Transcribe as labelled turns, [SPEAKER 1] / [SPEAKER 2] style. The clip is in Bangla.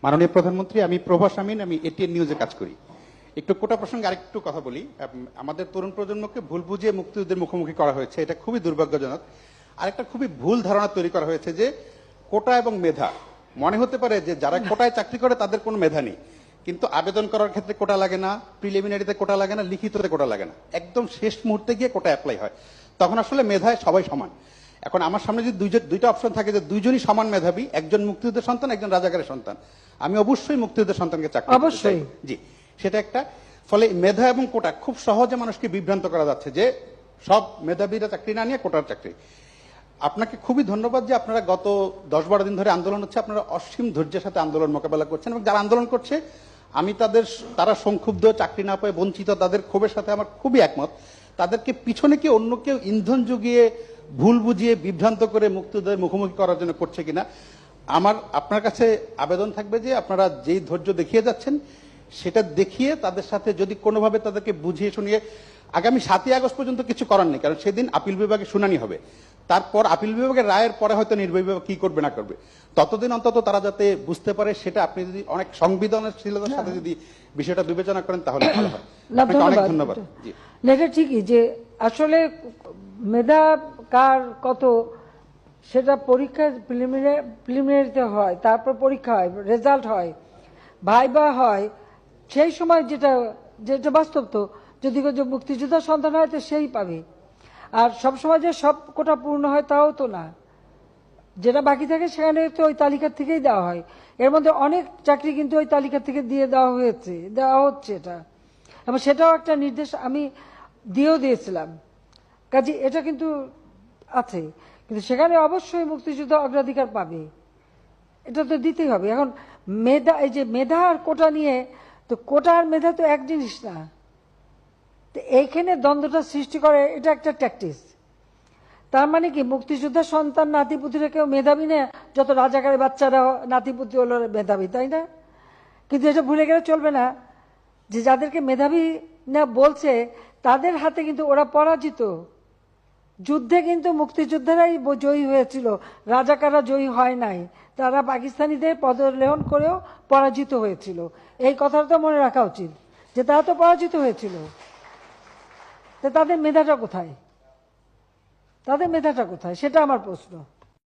[SPEAKER 1] মাননীয় প্রধানমন্ত্রী, আমি প্রভাস আমিন, আমি এটিএন নিউজে কাজ করি। একটু কোটা প্রসঙ্গে আরেকটু কথা বলি। আমাদের তরুণ প্রজন্মকে ভুল বুঝিয়ে মুক্তিযুদ্ধের মুখোমুখি করা হয়েছে, এটা খুবই দুর্ভাগ্যজনক। আরেকটা খুবই ভুল ধারণা তৈরি করা হয়েছে যে কোটা এবং মেধা, মনে হতে পারে যে যারা কোটায় চাকরি করে তাদের কোনো মেধা নেই, কিন্তু আবেদন করার ক্ষেত্রে কোটা লাগে না, প্রিলিমিনারিতে কোটা লাগে না, লিখিততে কোটা লাগে না, একদম শেষ মুহূর্তে গিয়ে কোটা অ্যাপ্লাই হয়। তখন আসলে মেধায় সবাই সমান। এখন আমার সামনে যদি দুইটা অপশন থাকে যে দুইজনই সমান মেধাবী, একজন মুক্তিযুদ্ধের সন্তান, একজন রাজাকারের সন্তান, আমি অবশ্যই মুক্তিযুদ্ধের সন্তানকে চাকরি দিতে চাই। জি, সেটা একটা। ফলে মেধা এবং কোটা খুব সহজে মানুষকে বিভ্রান্ত করা যাচ্ছে যে সব মেধাবীরা চাকরি না নিয়ে কোটার চাকরি। আপনাকে খুবই ধন্যবাদ যে আপনারা গত 10-12 দিন ধরে আন্দোলন হচ্ছে, আপনারা অসীম ধৈর্যের সাথে আন্দোলন মোকাবেলা করছেন, এবং যারা আন্দোলন করছে আমি তারা সংক্ষুব্ধ, চাকরি না পেয়ে বঞ্চিত, তাদের ক্ষোভের সাথে আমার খুবই একমত। তাদেরকে পিছনে কি অন্য কেউ ইন্ধন জুগিয়ে ভুল বুঝিয়ে বিভ্রান্ত করে মুক্তিযুদ্ধের মুখোমুখি করার জন্য করছে কিনা, আমার আপনার কাছে আবেদন থাকবে যে আপনারা যেই ধৈর্য দেখিয়ে যাচ্ছেন সেটা দেখিয়ে তাদের সাথে যদি কোনোভাবে তাদেরকে বুঝিয়ে শুনিয়ে, আগামী 7ই আগস্ট পর্যন্ত কিছু করার নেই, কারণ সেদিন আপিল বিভাগে শুনানি হবে, তারপর আপিল বিভাগের রায়ের পরে হয়তো নির্বাহী বিভাগ কি করবে না করবে, ততদিন অন্তত তারা যাতে বুঝতে পারে, সেটা আপনি যদি অনেক সংবেদনশীলতার সাথে যদি বিষয়টা বিবেচনা করেন তাহলে ভালো হয়। আপনাকে অনেক ধন্যবাদ। জি,
[SPEAKER 2] এটা ঠিকই যে আসলে মেধা কার কত সেটা পরীক্ষা প্রিলিমিনারিতে হয়, তারপর পরীক্ষা হয়, রেজাল্ট হয়, ভাইবা হয়, সেই সময় যেটা যেটা বাস্তব। তো যদি মুক্তিযোদ্ধা সন্তান হয় তো সেই পাবে, আর সবসময় যে সব কোটা পূর্ণ হয় তাও তো না, যেটা বাকি থাকে সেখানে তো ওই তালিকা থেকেই দেওয়া হয়। এর মধ্যে অনেক চাকরি কিন্তু ওই তালিকা থেকে দিয়ে দেওয়া হচ্ছে এটা, এবং সেটাও একটা নির্দেশ আমি দিয়েছিলাম। কাজে এটা কিন্তু আছে, কিন্তু সেখানে অবশ্যই মুক্তিযুদ্ধ অগ্রাধিকার পাবে, এটা তো দিতেই হবে। এখন মেধা, এই যে মেধা আর কোটা নিয়ে, তো কোটা আর মেধা তো এক জিনিস না, তো এইখানে দ্বন্দ্বটা সৃষ্টি করে, এটা একটা ট্যাকটিস। তার মানে কি মুক্তিযোদ্ধার সন্তান নাতিপুতিরা কেউ মেধাবী না, যত রাজাকারের বাচ্চারা নাতিপুতি হলো মেধাবী, তাই না? কিন্তু এটা ভুলে গেলে চলবে না যে যাদেরকে মেধাবী না বলছে তাদের হাতে কিন্তু ওরা পরাজিত। যুদ্ধে কিন্তু মুক্তিযোদ্ধারাই জয়ী হয়েছিল, রাজাকাররা জয়ী হয় নাই, তারা পাকিস্তানিদের পদলেহন করেও পরাজিত হয়েছিল। এই কথাটা তো মনে রাখা উচিত যে তারা তো পরাজিত হয়েছিল। তাদের মেধাটা কোথায়? তাদের মেধাটা কোথায়, সেটা আমার প্রশ্ন।